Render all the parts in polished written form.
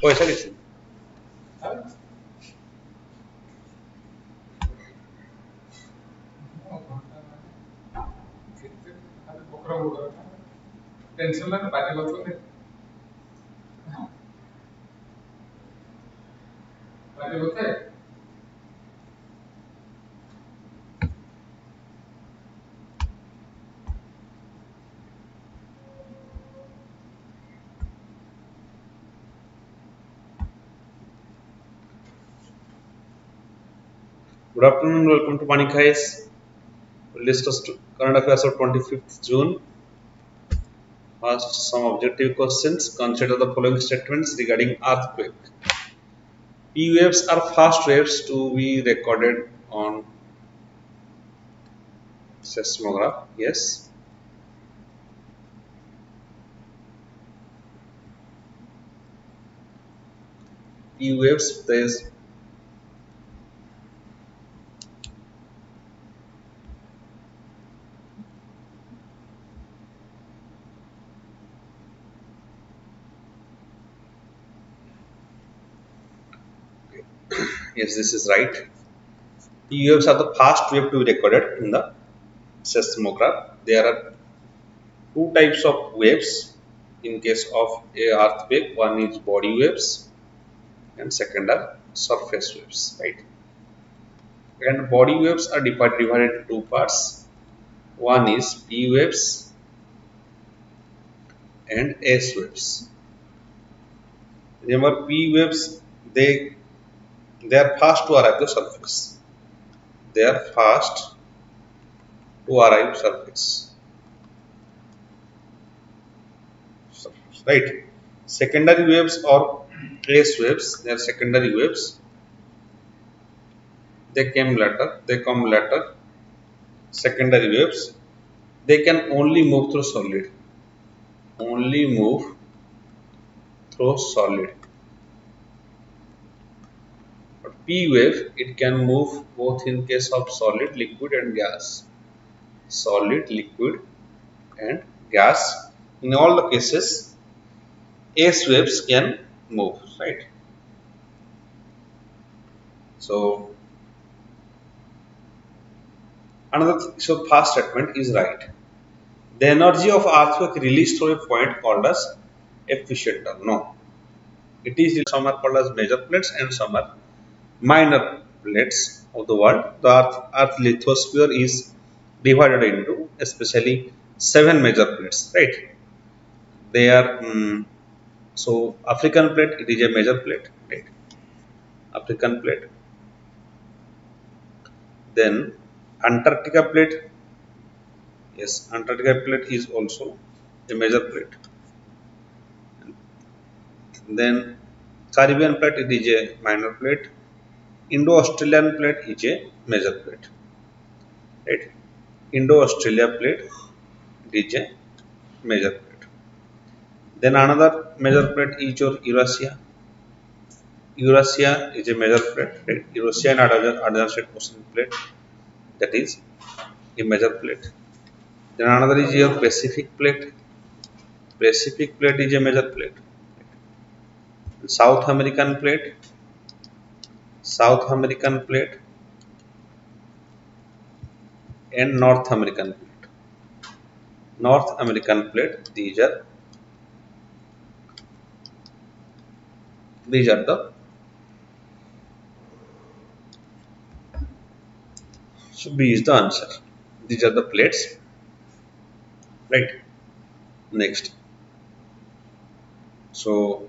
পয়সা দিছি टेंशन में बातें बच्चों ने बातें होते हैं Good afternoon, welcome to VANIK-IAS. We'll discuss current affairs of 25th June. First, some objective questions. Consider the following statements regarding earthquake. P waves are fast waves to be recorded on seismograph. Yes. P waves plays yes, this is right. P waves are the fast wave to be recorded in the seismograph. There are two types of waves in case of a earthquake. One is body waves and second are surface waves, right? And body waves are divided into two parts. One is P waves and S waves. Remember, P waves they are fast to arrive the surface. They are fast to arrive surface. Right. Secondary waves or S waves, they are secondary waves. They come later. Secondary waves, they can only move through solid. Only move through solid. But P wave, it can move both in case of solid, liquid and gas. Solid, liquid and gas. In all the cases, S waves can move, right? So, so first statement is right. The energy of earthquake released through a point called as epicenter. No. It is some are called as major plates and some are minor plates of the world. The Earth lithosphere is divided into especially 7 major plates, right? They are so African plate, it is a major plate, right? African plate. Then Antarctica plate, yes, Antarctica plate is also a major plate. Then Caribbean plate, it is a minor plate. Indo-Australian plate is a major plate, right? Indo-Australia plate, it is a major plate. Then another major plate is your Eurasia. Eurasia is a major plate, right? Eurasia and adjacent ocean plate, that is a major plate. Then another is your Pacific plate. Pacific plate is a major plate. South American plate. South American plate and North American plate. North American plate, these are the so B is the answer. These are the plates, right? Next. So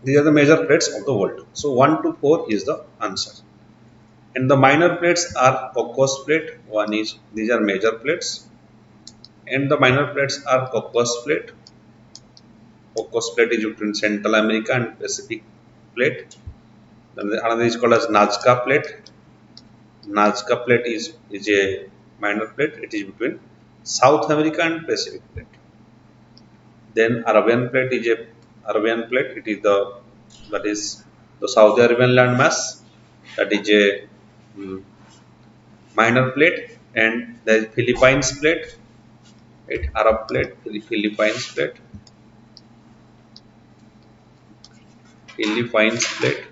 these are the major plates of the world. So 1 to 4 is the answer. And the minor plates are Cocos plate. One is, these are major plates. And the minor plates are Cocos plate. Cocos plate is between Central America and Pacific plate. Then another is called as Nazca plate. Nazca plate is a minor plate. It is between South America and Pacific plate. Then Arabian plate is a It is the Saudi Arabian landmass. That is a minor plate. And there is Philippines plate. right? Arab plate, Philippines plate, Philippines plate,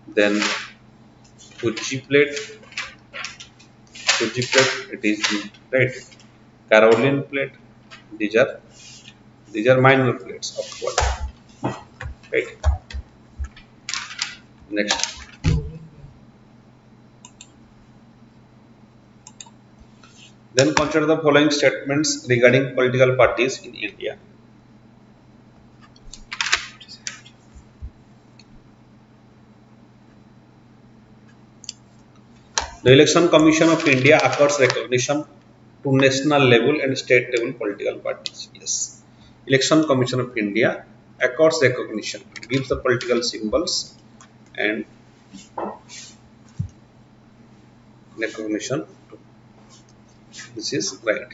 then Fuji plate, Fuji plate, it is right. Caroline plate, these are minor plates of gold, right? Next, then consider the following statements regarding political parties in India. The Election Commission of India accords recognition to national level and state level political parties. Yes. Election Commission of India accords recognition. It gives the political symbols and recognition. This is right.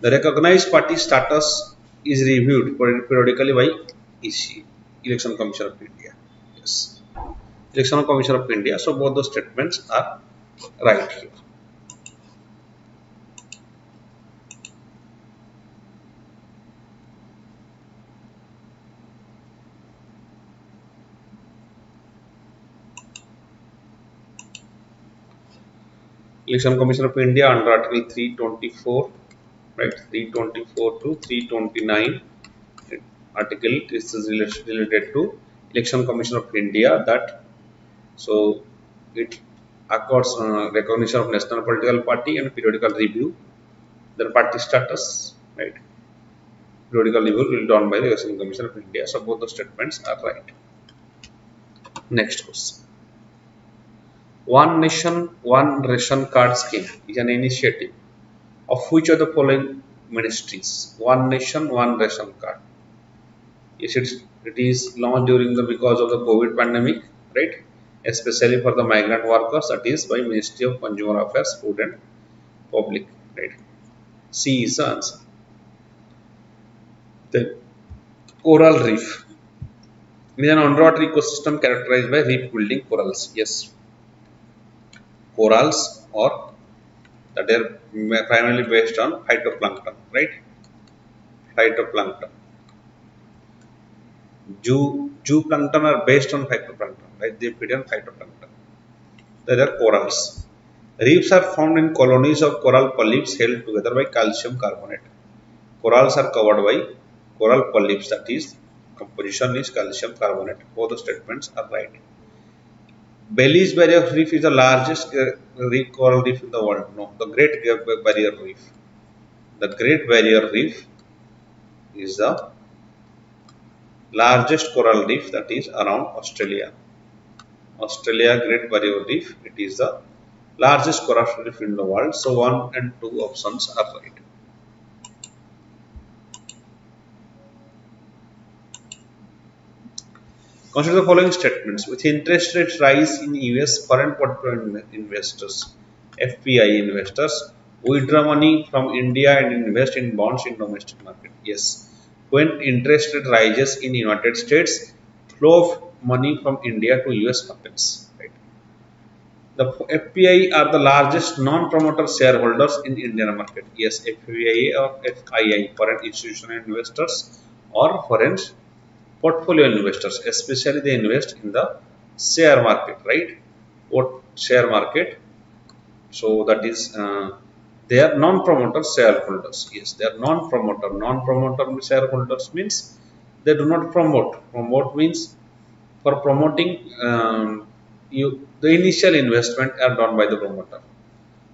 The recognized party status is reviewed periodically by EC, Election Commission of India. Yes. Election Commission of India. So both the statements are right here. Election Commission of India under Article 324, right? 324 to 329 article. This is related to Election Commission of India. That so it accords recognition of national political party and periodical review their party status, right? Periodical review will be done by the Election Commission of India. So both the statements are right. Next question. One Nation, One Ration Card scheme is an initiative of which of the following ministries? One Nation, One Ration Card. Yes, it is launched during the because of the COVID pandemic, right? Especially for the migrant workers, that is by Ministry of Consumer Affairs, Food and Public, right? C is the answer. Then coral reef. It is an underwater ecosystem characterized by reef building corals. Yes, corals or that are primarily based on phytoplankton, right? Phytoplankton. Zooplankton are based on phytoplankton, right? They feed on phytoplankton. There are corals. Reefs are found in colonies of coral polyps held together by calcium carbonate. Corals are covered by coral polyps, that is, composition is calcium carbonate. Both the statements are right. Belize Barrier Reef is the largest coral reef in the world. No, the Great Barrier Reef. The Great Barrier Reef is the largest coral reef that is around Australia. Australia Great Barrier Reef, it is the largest coral reef in the world. So 1 and 2 options are right. Consider the following statements. With interest rates rise in US, foreign portfolio investors, FPI investors, withdraw money from India and invest in bonds in domestic market. Yes. When interest rate rises in United States, flow of money from India to US happens. Right. The FPI are the largest non-promoter shareholders in Indian market. Yes, FPI or FII, foreign institutional investors or foreign portfolio investors, especially they invest in the share market, right? What share market? So that is they are non-promoter shareholders. Yes, they are non-promoter. Non-promoter shareholders means they do not promote. Promote means for promoting the initial investment are done by the promoter.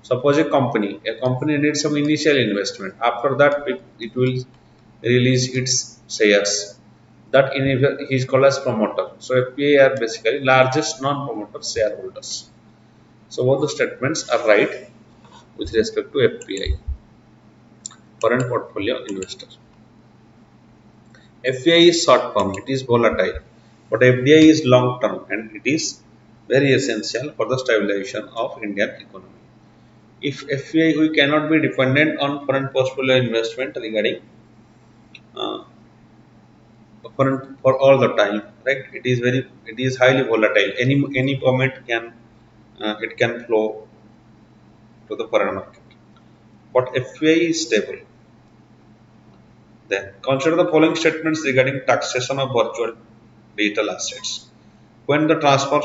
Suppose a company needs some initial investment. After that, it will release its shares. That is called as promoter. So FPI are basically largest non-promoter shareholders. So both the statements are right with respect to FPI, foreign portfolio investor. FPI is short term, it is volatile, but FDI is long term and it is very essential for the stabilization of Indian economy. If FPI, we cannot be dependent on foreign portfolio investment regarding uh, for all the time, right? It is highly volatile. Any moment can it can flow to the foreign market. But FPI is stable. Then consider the following statements regarding taxation of virtual digital assets. When the transfer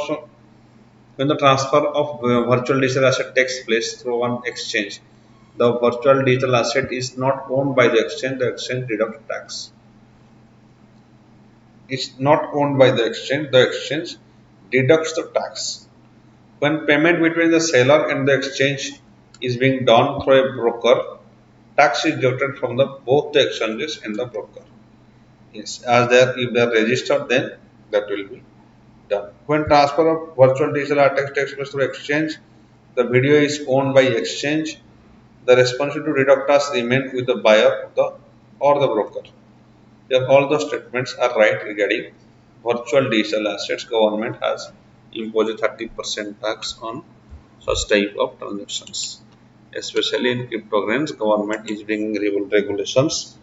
of virtual digital asset takes place through an exchange, the virtual digital asset is not owned by the exchange deducts tax. It's not owned by the exchange deducts the tax. When payment between the seller and the exchange is being done through a broker, tax is deducted from both the exchanges and the broker. Yes, if they are registered, then that will be done. When transfer of virtual digital assets takes place through exchange, the video is owned by exchange. The responsibility to deduct tax remains with the buyer or the broker. Here all the statements are right regarding virtual digital assets. Government has imposed 30% tax on such type of transactions. Especially in cryptocurrencies, government is bringing regulations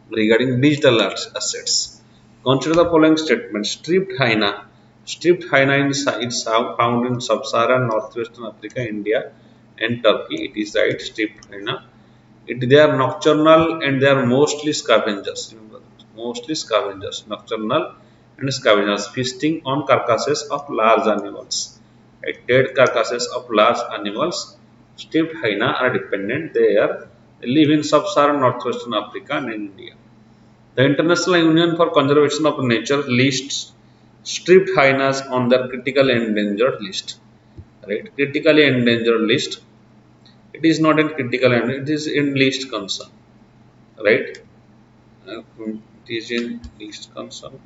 regarding digital assets. Consider the following statement. Stripped hyena. Stripped hyena is found in sub-Saharan northwestern Africa, India and Turkey. It is right, stripped hyena. They are nocturnal and they are mostly scavengers. Remember, mostly scavengers, nocturnal and scavengers, feasting on carcasses of large animals. Right? Dead carcasses of large animals. Stripped hyena are dependent. They live in sub-Saharan northwestern Africa and India. The International Union for Conservation of Nature lists stripped hyenas on their critical endangered list. Right? Critically endangered list. It is not in critical and it is in least concern. Right? It is in least concern.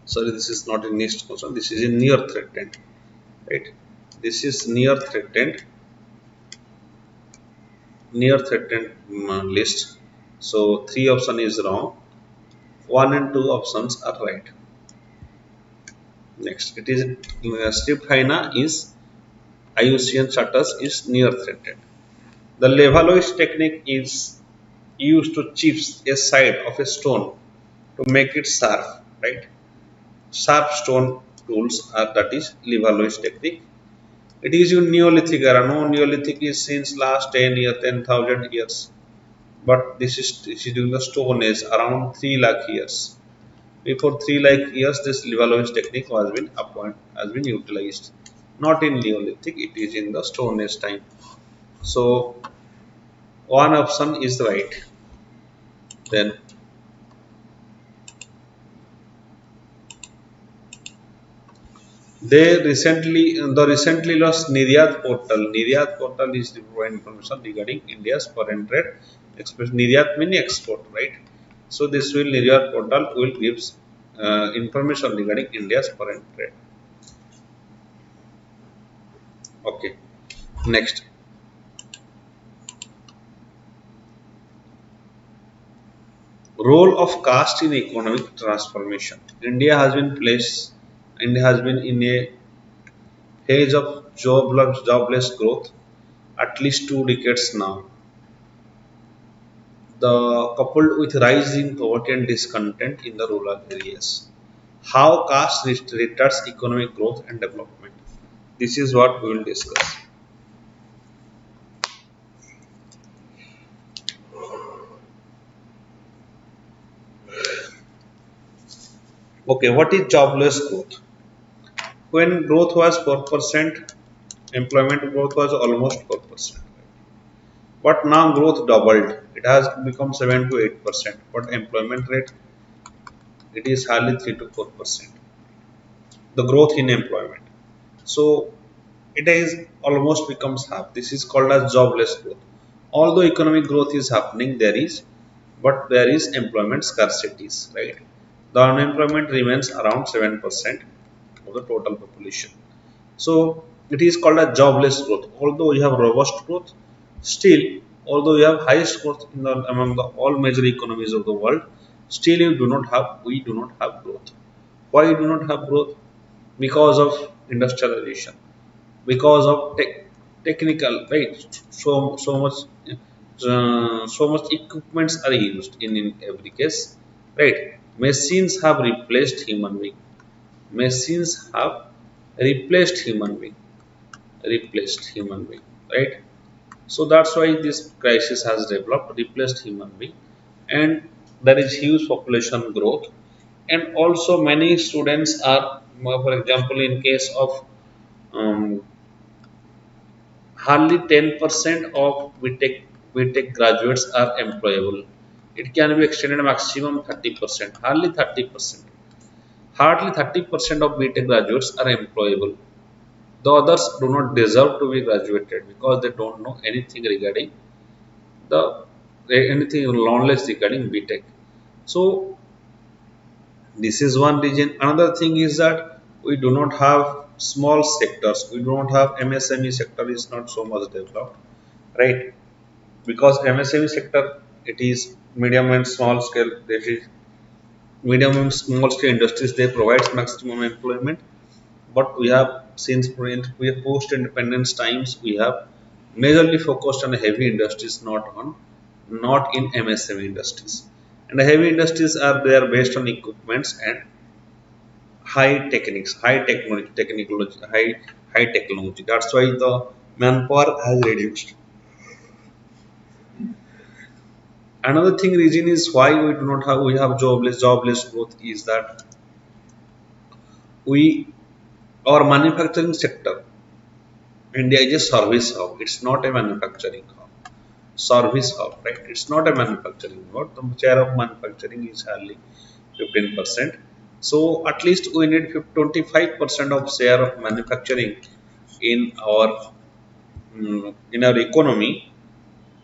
Sorry, this is not in least concern. This is in near threatened. Right? This is near threatened. Near threatened list. So 3 option is wrong. 1 and 2 options are right. Next, it is stripped hyena is IUCN status is near threatened. The Levallois technique is used to chip a side of a stone to make it sharp, right? Sharp stone tools are that is Levallois technique. It is in Neolithic era. No, Neolithic is since last 10 years, 10,000 years. But this is during the Stone Age, around 3 lakh years. Before 3 lakh years, this Levallois technique has been utilized. Not in Neolithic, it is in the Stone Age time. So one option is right. Then the recently launched Niryat portal. Niryat portal is to provide information regarding India's foreign trade. Niryat means export, right? So this Niryat portal will give information regarding India's foreign trade. Okay. Next. Role of caste in economic transformation. India has been in a phase of jobless growth at least 2 decades now. Coupled with rising poverty and discontent in the rural areas. How caste retards economic growth and development. This is what we will discuss. Okay, what is jobless growth? When growth was 4%, employment growth was almost 4%. But now growth doubled. It has become 7 to 8%. But employment rate, it is hardly 3 to 4%. The growth in employment. So it is almost becomes half. This is called as jobless growth. Although economic growth is happening, but there is employment scarcities, right? The unemployment remains around 7% of the total population. So it is called a jobless growth. Although you have robust growth, still, although you have highest growth among all major economies of the world, still we do not have growth. Why we do not have growth? Because of industrialization, because of technical, right? So much equipments are used in every case, right? Machines have replaced human being. Machines have replaced human being. Replaced human being. Right? So that's why this crisis has developed, replaced human being, and there is huge population growth, and also many students are, for example, in case of um, hardly 10% of BTech graduates are employable. It can be extended maximum 30%, hardly 30%. Hardly 30% of BTech graduates are employable. The others do not deserve to be graduated because they don't know anything regarding the anything knowledge regarding BTech. So this is one reason. Another thing is that we do not have small sectors. We do not have MSME sector is not so much developed, right? Because MSME sector, it is medium and small scale. This is medium and small scale industries. They provide maximum employment. But we have since we have post independence times, we have majorly focused on heavy industries, not in MSME industries. And the heavy industries are they are based on equipments and high techniques, high technology. That's why the manpower has reduced. Another thing reason is why we have jobless growth is that we our manufacturing sector India is a service hub. It's not a manufacturing hub. Service hub, right? It's not a manufacturing hub. The share of manufacturing is hardly 15%. So at least we need 25% of share of manufacturing in our economy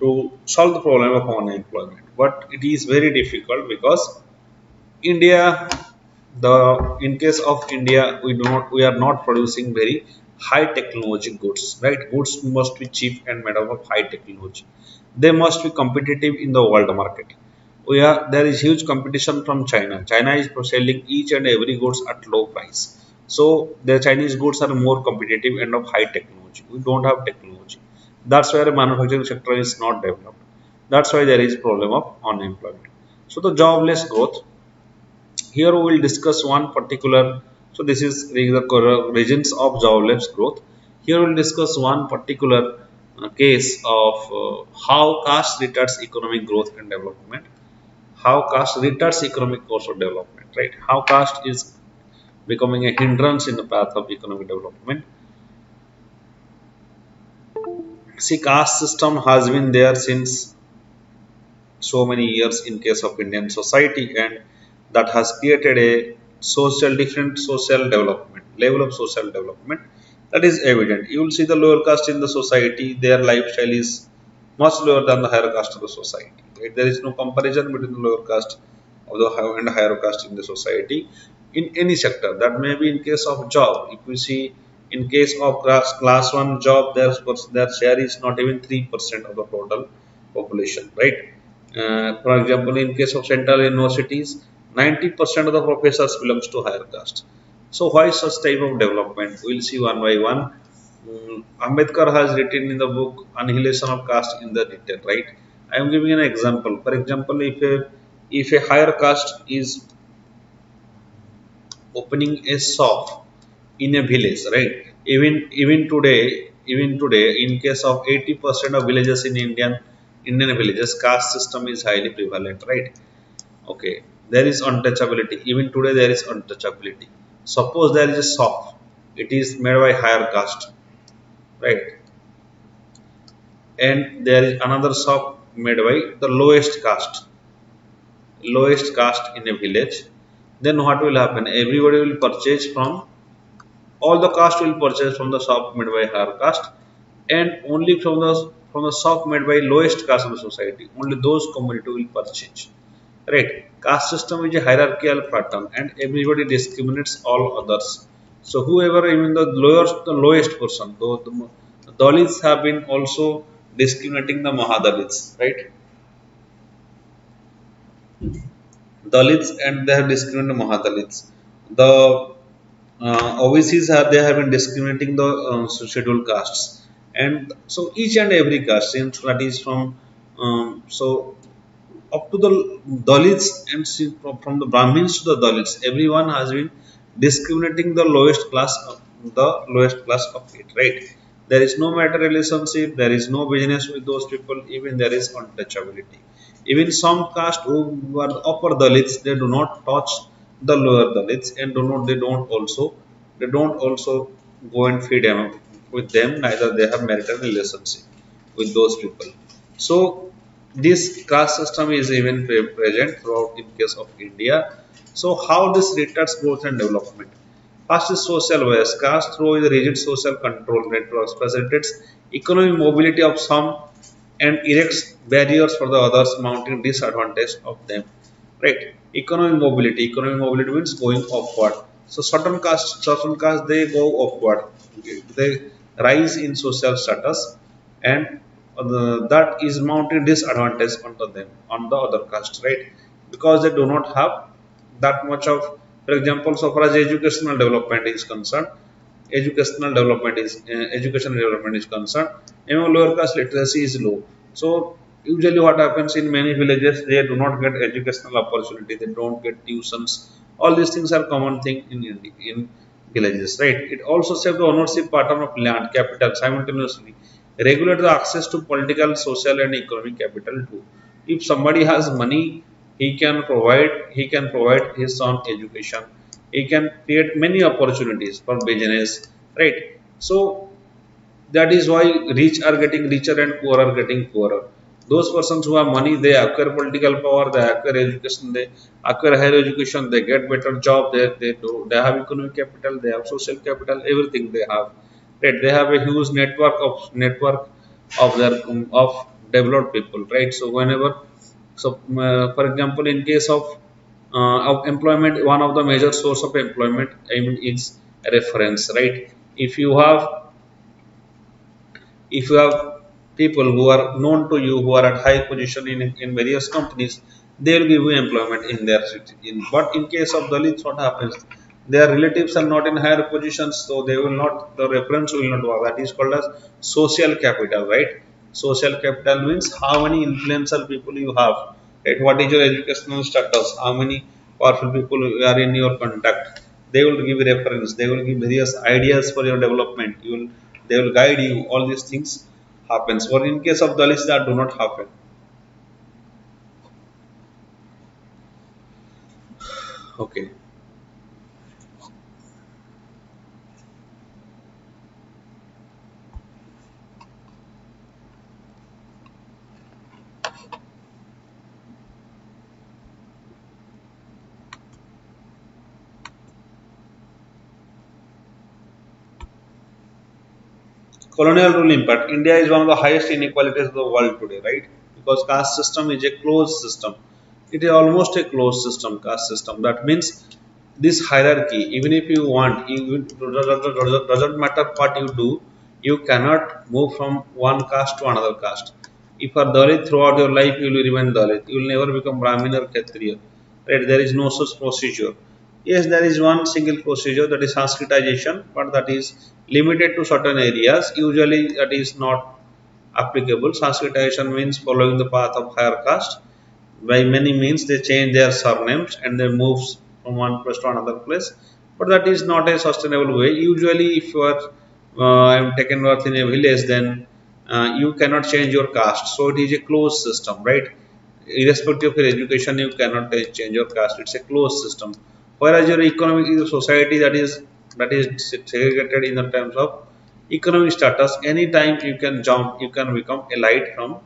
to solve the problem of unemployment. But it is very difficult because India, in case of India, we are not producing very high technology goods, right? Goods must be cheap and made up of high technology. They must be competitive in the world market. There is huge competition from China. China is selling each and every goods at low price. So the Chinese goods are more competitive and of high technology. We don't have technology. That's why the manufacturing sector is not developed. That's why there is problem of unemployment. So the jobless growth, here we will discuss one particular, so this is the regions of jobless growth. Here we will discuss one particular case of how caste retards economic growth and development. How caste retards economic growth or development, right? How caste is becoming a hindrance in the path of economic development. See, caste system has been there since so many years in case of Indian society, and that has created a different social development, level of social development that is evident. You will see the lower caste in the society, their lifestyle is much lower than the higher caste of the society. Right? There is no comparison between the lower caste of the higher and higher caste in the society in any sector. That may be in case of job. If you see in case of class one job, their share is not even 3% of the total population, right? For example, in case of central universities, 90% of the professors belongs to higher caste. So why such type of development? We'll see one by one. Ambedkar has written in the book Annihilation of Caste in the detail, right? I am giving an example. For example, if a higher caste is opening a shop in a village, right? Even today, in case of 80% of villages in Indian villages, caste system is highly prevalent, right? Okay, there is untouchability. Even today, there is untouchability. Suppose there is a shop, it is made by higher caste, right? And there is another shop made by the lowest caste in a village. Then what will happen? Everybody will purchase from all the caste will purchase from the shop made by higher caste, and only from the shop made by lowest caste of the society. Only those community will purchase. Right? Caste system is a hierarchical pattern, and everybody discriminates all others. So whoever, even the lowest person, though the Dalits have been also discriminating the Mahadalits, right? Dalits, and they have discriminated Mahadalits. The OBCs have been discriminating the scheduled castes, and so each and every caste, since that is from so up to the Dalits and from the Brahmins to the Dalits, everyone has been discriminating the lowest class of it, right? There is no matter relationship, there is no business with those people, even there is untouchability. Even some caste who are the upper Dalits, they do not touch the lower Dalits, and they don't also go and feed them with them, neither they have marital relationship with those people. So this caste system is even present throughout in case of India. So how this retards growth and development? First is social bias. Caste through the rigid social control networks facilitates economic mobility of some and erects barriers for the others, mounting disadvantage of them. Right? Economic mobility means going upward. So certain castes they go upward. They rise in social status, and that is mounting disadvantage onto them on the other caste, right? Because they do not have that much of, for example, so far as educational development is concerned, education development is concerned, lower caste literacy is low. So usually what happens in many villages, they do not get educational opportunity, they don't get tuitions. All these things are common thing in villages, right? It also saves the ownership pattern of land capital simultaneously, regulate the access to political, social and economic capital too. If somebody has money, he can provide his son education, he can create many opportunities for business, right? So that is why rich are getting richer and poor are getting poorer. Those persons who have money, they acquire political power, they acquire education, they acquire higher education, they get better job, they have economic capital, they have social capital, everything they have. Right? They have a huge network of their of developed people, right? So whenever, for example, in case of employment, one of the major source of employment, I mean, is reference, right? If you have if you have people who are known to you, who are at high position in various companies, they will give you employment in their city. But in case of Dalits, what happens? Their relatives are not in higher positions, so they will not, the reference will not work. That is called as social capital, right? Social capital means how many influential people you have, right? What is your educational status? How many powerful people are in your contact? They will give reference, they will give various ideas for your development. They will guide you. All these things happens. Or in case of Dalits, that do not happen. Okay. Colonial rule impact. India is one of the highest inequalities of the world today, right? Because caste system is a closed system. It is almost a closed system, caste system. That means this hierarchy, even if you want, doesn't matter what you do, you cannot move from one caste to another caste. If you are Dalit throughout your life, you will remain Dalit. You will never become Brahmin or Kshatriya. Right? There is no such procedure. Yes, there is one single procedure, that is Sanskritization, but that is limited to certain areas. Usually, that is not applicable. Sanskritization means following the path of higher caste. By many means, they change their surnames and they move from one place to another place. But that is not a sustainable way. Usually, if you are taken birth in a village, then you cannot change your caste. So it is a closed system, right? Irrespective of your education, you cannot change your caste. It's a closed system. Whereas your economic is a society that is segregated in the terms of economic status. Anytime you can jump, you can become elite from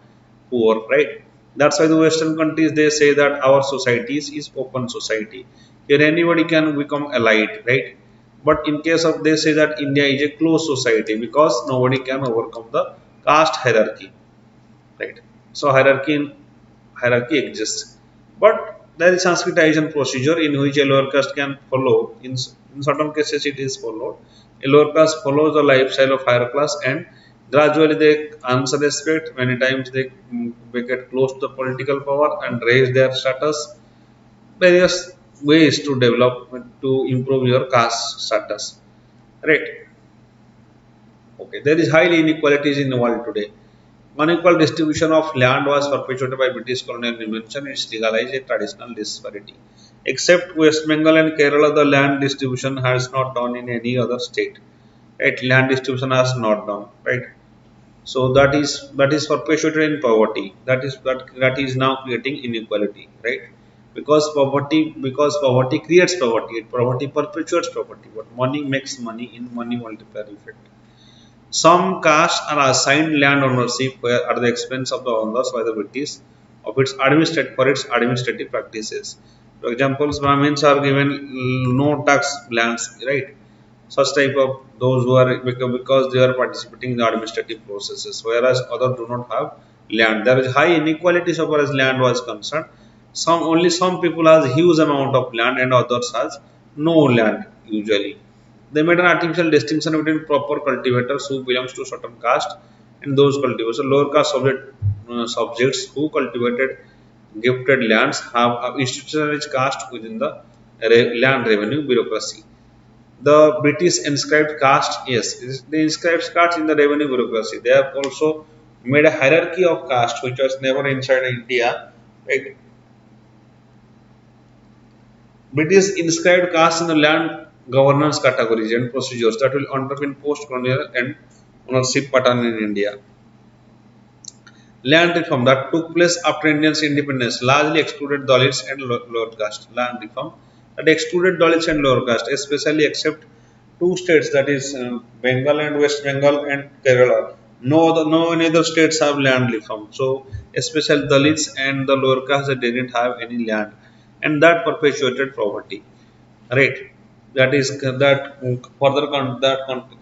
poor, right? That's why the Western countries, they say that our societies is open society. Here anybody can become elite, right? But in case of, they say that India is a closed society because nobody can overcome the caste hierarchy, right? So hierarchy exists, but there is Sanskritization procedure in which a lower caste can follow. In certain cases, it is followed. A lower caste follows the lifestyle of higher class, and gradually they answer respect. Many times they get close to the political power and raise their status. Various ways to develop, to improve your caste status, right? Okay, there is highly inequalities in the world today. Unequal distribution of land was perpetuated by British colonial invention. It legalized a traditional disparity. Except West Bengal and Kerala, the land distribution has not done in any other state. Right? Land distribution has not done. Right? So that is perpetuated in poverty. That is now creating inequality. Right? Because poverty creates poverty. Poverty perpetuates poverty. But money makes money in money multiplier effect. Some castes are assigned land ownership at the expense of the owners by the British for its administrative practices. For example, Brahmins are given no tax lands, right? Such type of those who are because they are participating in the administrative processes, whereas others do not have land. There is high inequality so far as land was concerned. Some people has huge amount of land and others has no land usually. They made an artificial distinction between proper cultivators who belongs to certain caste and those cultivators. So lower caste subjects who cultivated gifted lands have a institutionalized caste within the land revenue bureaucracy. The British inscribed caste, yes, they inscribed caste in the revenue bureaucracy. They have also made a hierarchy of caste which was never inside India. Right? British inscribed caste in the land governance categories and procedures that will underpin post-colonial and ownership pattern in India. Land reform that took place after India's independence largely excluded Dalits and lower caste. Land reform that excluded Dalits and lower caste, especially except two states, that is Bengal and West Bengal and Kerala. No any other states have land reform. So especially Dalits and the lower caste, they didn't have any land, and that perpetuated poverty. Right. That is that further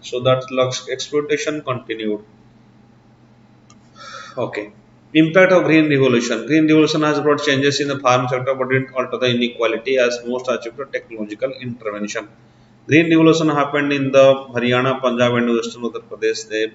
so that exploitation continued. Okay. Impact of Green Revolution. Green Revolution has brought changes in the farm sector but didn't alter the inequality as most achieved through technological intervention. Green Revolution happened in the Haryana, Punjab and Western Uttar Pradesh. They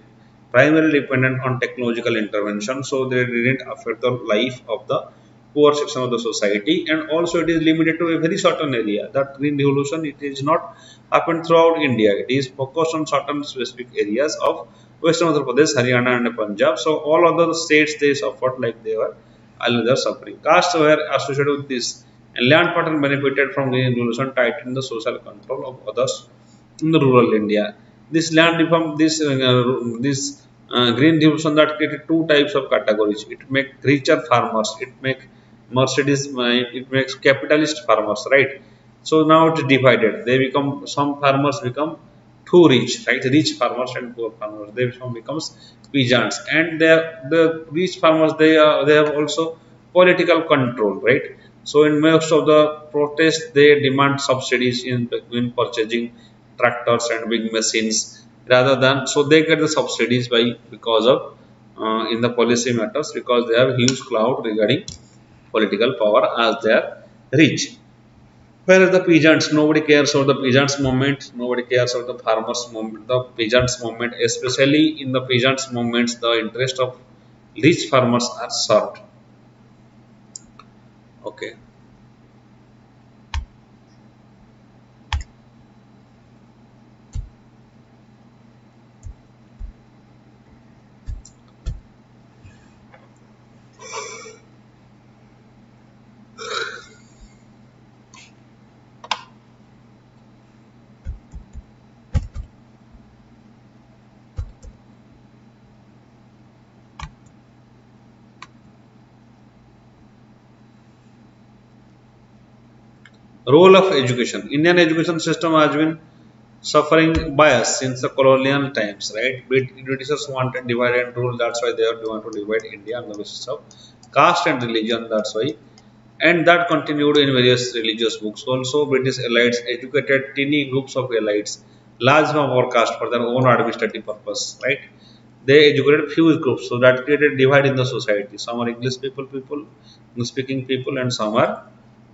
primarily dependent on technological intervention, so they didn't affect the life of the poor section of the society, and also it is limited to a very certain area. That Green Revolution, it is not happened throughout India. It is focused on certain specific areas of Western Uttar Pradesh, Haryana and Punjab. So all other states they suffered like they were another suffering. Castes were associated with this, and land pattern benefited from Green Revolution, tightened the social control of others in the rural India. This land reform, this Green Revolution that created two types of categories. It make richer farmers. It makes capitalist farmers, right? So now it's divided. They become some farmers become too rich, right? Rich farmers and poor farmers. They becomes peasants, and the rich farmers they have also political control, right? So in most of the protests, they demand subsidies in purchasing tractors and big machines rather than, so they get the subsidies by because of in the policy matters, because they have huge clout regarding political power as they are rich. Whereas the peasants, nobody cares about the peasants movement, nobody cares about the farmers movement, the peasants movement, especially in the peasants movements, the interest of rich farmers are served. Okay. Role of education. Indian education system has been suffering bias since the colonial times, right? Britishers wanted divide and rule, that's why they want to divide India on the basis of caste and religion, that's why. And that continued in various religious books. Also, British elites educated teeny groups of elites, large from our caste for their own administrative purpose, right? They educated few groups, so that created divide in the society. Some are English speaking people, and some are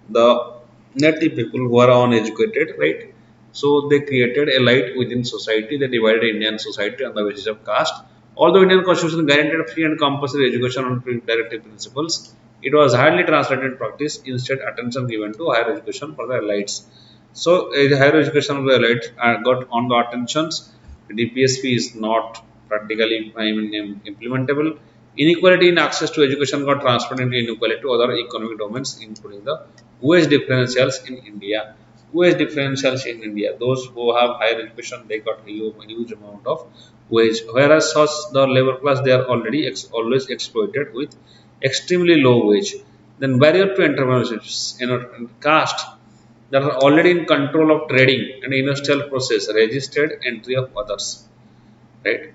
the native people who are uneducated, right? So they created a elite within society. They divided Indian society on the basis of caste. Although Indian Constitution guaranteed free and compulsory education on directive principles, it was hardly translated in practice. Instead, attention given to higher education for the elites. So, higher education of the elites got on the attentions. DPSP is not practically, I mean, implementable. Inequality in access to education got transferred into inequality to other economic domains, including the wage differentials in India. Wage differentials in India. Those who have higher education, they got a huge amount of wage, whereas such the labor class, they are already always exploited with extremely low wage. Then barrier to entrepreneurship, caste that are already in control of trading and industrial process, registered entry of others, right?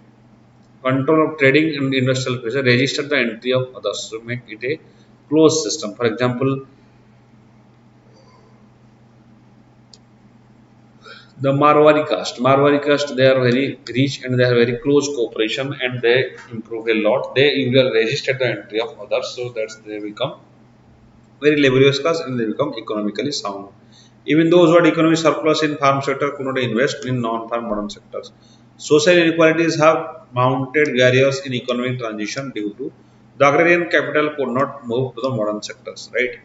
Control of trading and industrial pressure, register the entry of others to make it a closed system. For example, the Marwari caste, they are very rich and they have very close cooperation and they improve a lot. They usually register the entry of others, so that they become very laborious caste and they become economically sound. Even those who had economic surplus in farm sector could not invest in non-farm modern sectors. Social inequalities have mounted barriers in economic transition due to the agrarian capital could not move to the modern sectors, right?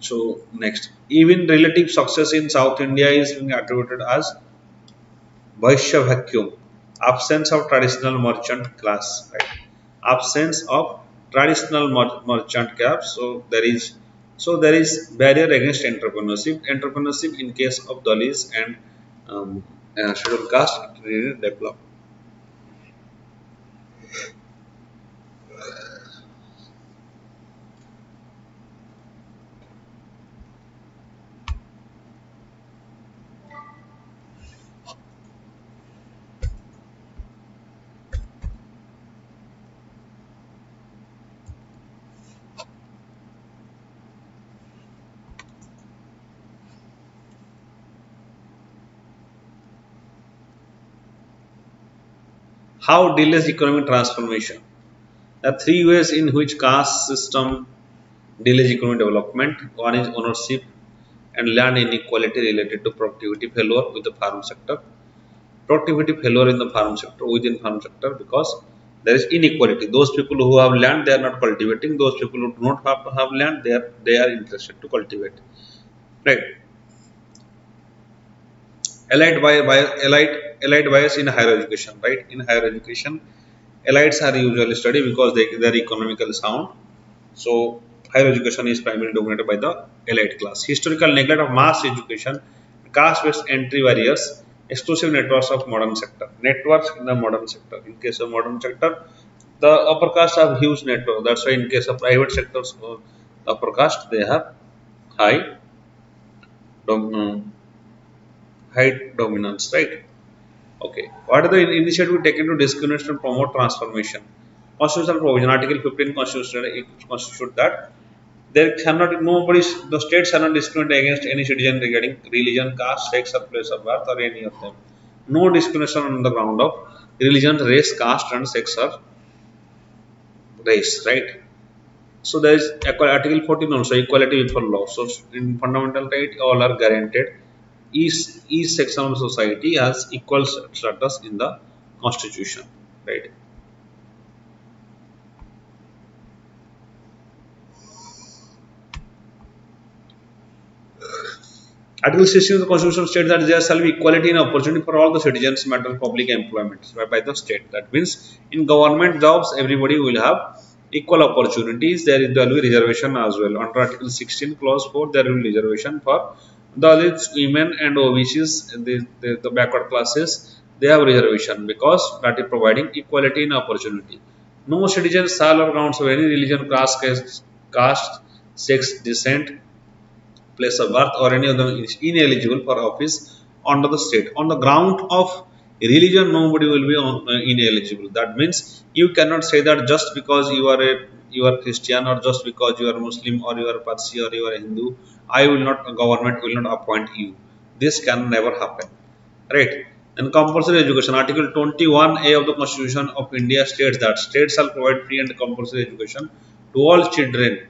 So next, even relative success in South India is being attributed as Vaishya vacuum, absence of traditional merchant class, right? Absence of traditional merchant class. So there is barrier against entrepreneurship. Entrepreneurship in case of Dalits and scheduled caste it really develop. How delays economic transformation? There are three ways in which caste system delays economic development. One is ownership and land inequality related to productivity failure with the farm sector. Productivity failure in the farm sector, within farm sector, because there is inequality. Those people who have land, they are not cultivating. Those people who do not have land, they are interested to cultivate. Right. Allied bias in higher education. Right. In higher education, elites are usually study because they are economically sound. So higher education is primarily dominated by the elite class. Historical neglect of mass education, caste-based entry barriers, exclusive networks of modern sector. Networks in the modern sector. In case of modern sector, the upper caste have huge network. That's why in case of private sectors, upper caste they have high dom- uh, high dominance, right? Okay. What are the initiative taken to discriminate and promote transformation? Constitutional provision, Article 15 Constitution it constitutes that there cannot nobody the states cannot discriminate against any citizen regarding religion, caste, sex, or place of birth, or any of them. No discrimination on the ground of religion, race, caste, and sex or race, right? So there is Article 14 also equality before law. So in fundamental right, all are guaranteed. Each section of society has equal status in the constitution, right? Article 16 of the Constitution states that there shall be equality in opportunity for all the citizens matter of public employment by the state. That means in government jobs, everybody will have equal opportunities. There will be reservation as well. Under Article 16 Clause 4, there will be reservation for Dalits, women and OBCs, the backward classes. They have reservation because that is providing equality in opportunity. No citizen shall or counts of any religion, caste, sex, descent, place of birth or any of them is ineligible for office under the state. On the ground of religion, nobody will be ineligible. That means you cannot say that just because you are Christian or just because you are Muslim or you are Parsi or you are Hindu, I will not government will not appoint you. This can never happen. Right. And compulsory education, Article 21A of the Constitution of India states that states shall provide free and compulsory education to all children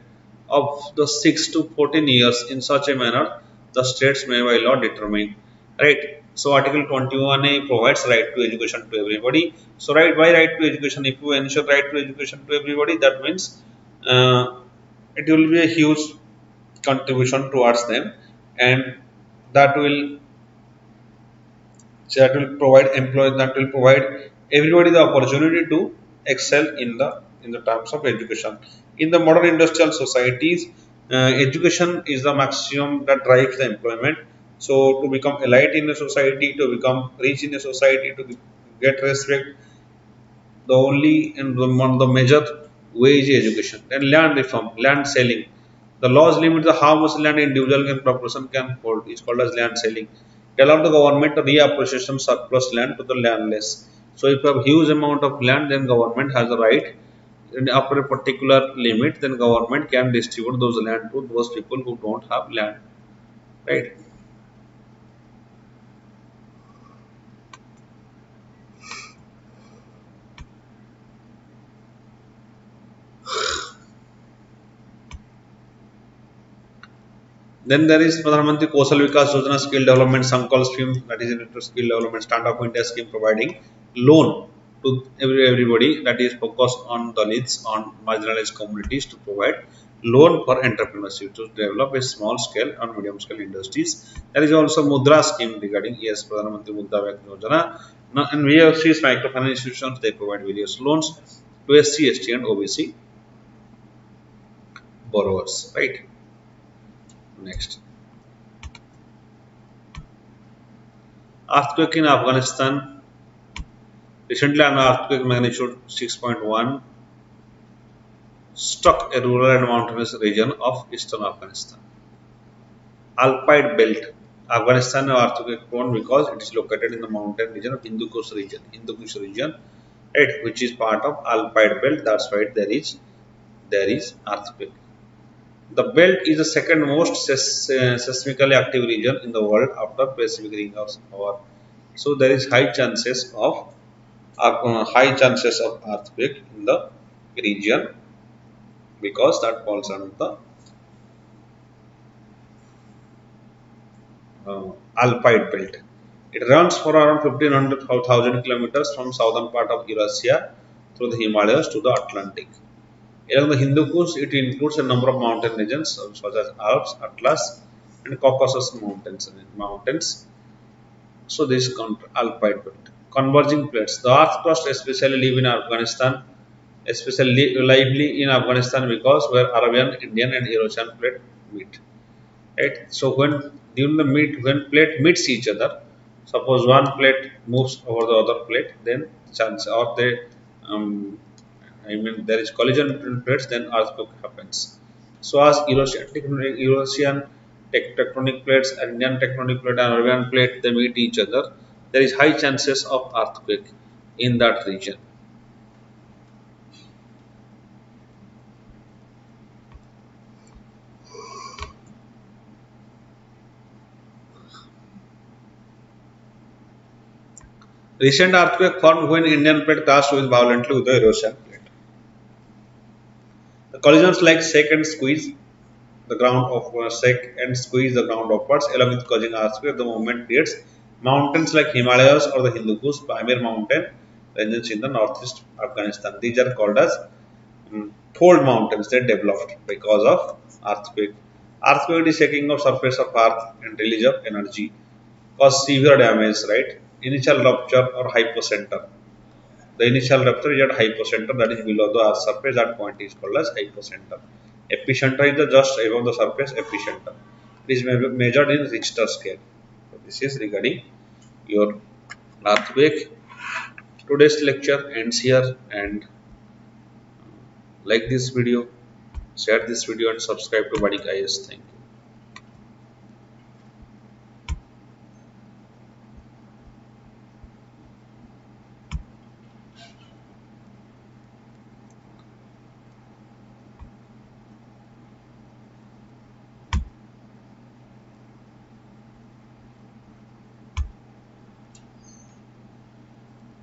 of the 6 to 14 years in such a manner the states may by law determine. Right. So Article 21A provides right to education to everybody. So right to education, if you ensure right to education to everybody, that means uh, it will be a huge contribution towards them, and that will that will provide everybody the opportunity to excel in the terms of education. In the modern industrial societies, education is the maximum that drives the employment. So to become elite in a society, to become rich in a society, to get respect, the only and one of the major way is education. Then land reform, land selling. The laws limit the how much land individual and corporation can hold. It's called as land selling. It allows the government to reappropriation surplus land to the landless. So if you have huge amount of land, then government has the right. And after a particular limit, then government can distribute those land to those people who don't have land. Right? Then there is Pradhan Mantri Kaushal Vikas Yojana Skill Development Sankal Scheme, that is a skill development stand-up India scheme providing loan to everybody, that is focused on the needs on marginalized communities to provide loan for entrepreneurship to develop a small scale and medium scale industries. There is also Mudra scheme regarding yes Pradhan Mantri Mudra Yojana. Now, and VFCs microfinance institutions, they provide various loans to SC, ST and OBC borrowers. Right. Next. Earthquake in Afghanistan. Recently, an earthquake magnitude 6.1 struck a rural and mountainous region of eastern Afghanistan. Alpine belt. Afghanistan is earthquake prone because it is located in the mountain region of Hindu Kush region, right, which is part of Alpine belt. That's why there is earthquake. The belt is the second most seismically active region in the world after Pacific Ring of Power. So there is high chances of earthquake in the region because that falls under the Alpine belt. It runs for around 1500 kilometers from southern part of Eurasia through the Himalayas to the Atlantic. Along the Hindu Kush, it includes a number of mountain regions such as Alps, Atlas, and Caucasus mountains. So this is Alpine belt. Converging plates. The earth crust especially live in Afghanistan, especially lively in Afghanistan because where Arabian, Indian, and Eurasian plate meet. Right. So when plate meets each other, suppose one plate moves over the other plate, then chance or they um, I mean there is collision between plates, then earthquake happens. So as Eurasian tectonic plates and Indian tectonic plate and Arabian plate they meet each other, there is high chances of earthquake in that region. Recent earthquake formed when Indian plate clashed with violently with the Eurasian plate. The collisions like shake and squeeze the ground of shake and squeeze the ground upwards along with causing earthquake. The movement creates mountains like Himalayas or the Hindu Kush, Pamir mountain ranges in the northeast Afghanistan. These are called as fold mountains. They developed because of earthquake. Earthquake is shaking of surface of earth and release of energy cause severe damage, right? Initial rupture or hypocenter. The initial rupture is at hypocenter, that is below the earth surface. That point is called as hypocenter. Epicenter is the just above the surface epicenter. It is measured in Richter scale. So this is regarding your earthquake. Today's lecture ends here, and like this video, share this video and subscribe to VANIK-IAS. Thank you.